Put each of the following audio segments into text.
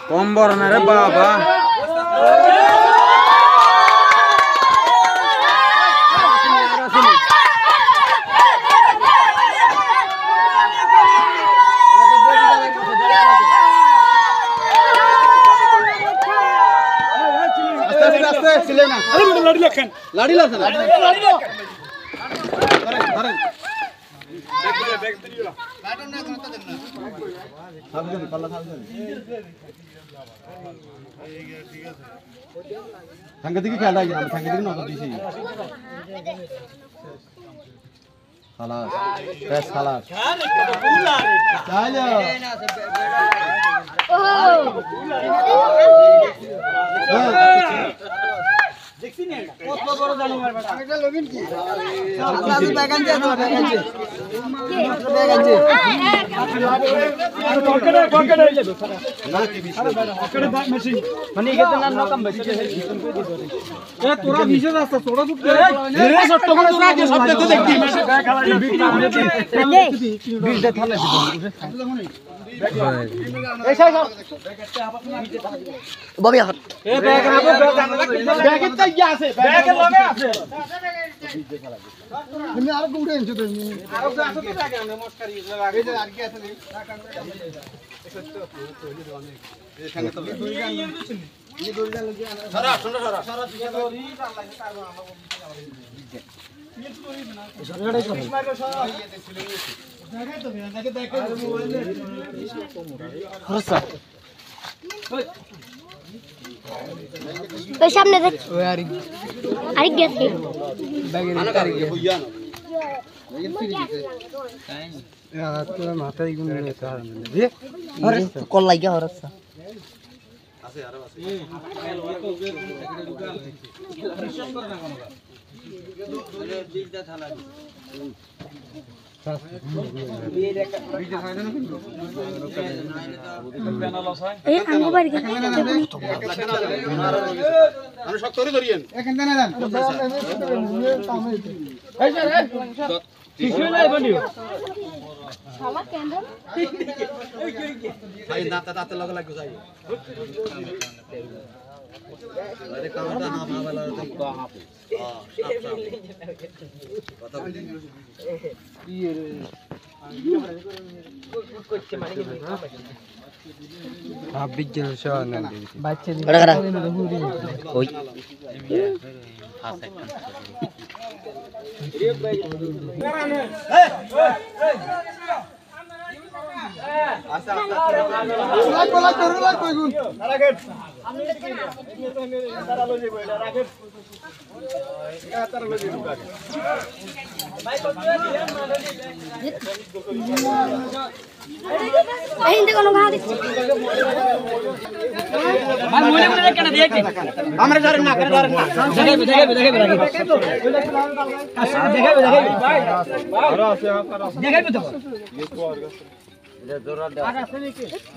কম বড় না রে বাবা। লাড়ি সাংঘাতিক খেলা সাংঘাতিক নজর দিছি খালাস বেশ খালাস দেখছি না কত বড় জানোয়ার বেটা এটা লবিন কি আপনি ব্যাগান যে ব্যাগান যে পকেটে হয়ে যাবে না কি বিষয় পকেটে ব্যাগ মেশিন মানে এখানে না নকম বেশি এ তোরা নিচে যাচ্ছে ছোট ছোট রে ছোট করে তোরা আগে সব দেখতে দেখবি ব্যাগ খালা বিল দে থালে এই সাই ববি হাত এ ব্যাগ রাখো ব্যাগ এর তাই আছে ব্যাগের লগে আছে তুমি আর গুড়ে এনছো তো আর আছে তো ব্যাগে আমি মস্কারি লাগে যে আর কি আছে নি এই সঙ্গে তো দুই গান এই দুই গান লাগি সারা শুনো সারা সারা দিকে দড়ি তার লাগে তার আমরা সরকারই করে জায়গা তো দেখে দেখে মোবাইলে খরচা ওই সামনে দেখ ওই আরেক গেছে ব্যাগের তারিখ হইয়া না ব্যাগের ফিরে দিতে আর তো মাথায় গুণ নেই স্যার রে আরে কল লাগিয়া হরসা আছে আর আছে দিলটা থালা এই আঙ্গো বাড়ি গেছে আমি শক্ত করে ধরিয়েন এখান থেকে নেন এই স্যার কিছু নাই বলিও শালা কেন্দ্র ভাই দাঁতে দাঁতে লাগা লাগবে যাই আরে কামটা না মাওলা তো হাফ কথা বলি কি রে করছে মানে কি হাফ বিজ্ঞান সহ না বাচ্চা দি ওই আচ্ছা হিন্দে কোন ভাড়া দিচ্ছি ভাই মনে মনে কেন দিয়েছি আমরা ধরেন না করে ধরেন না দেখাইবে ভাই আরো আছে দেখাইবে তো এটা জোরা দাও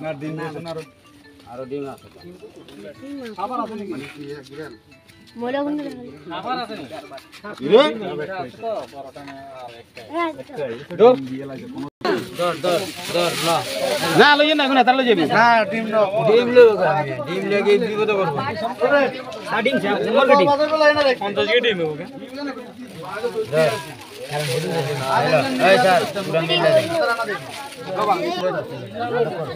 না দিন দিন আরো দিন আছে আবার আছে নাকি মোলা কোন আবার আছে নি রে দর না লইয়ে না কোন তার লই যাবি না ডিম লাগে বিপদ করব স্টার্টিং সে মার্কেটিং 50 কে ডিম হবে এই স্যার পুরান দিন লাগে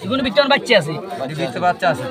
জীবনে বিচ্ছন বাচ্চা আছে বাড়ি ভিতরে বাচ্চা আছে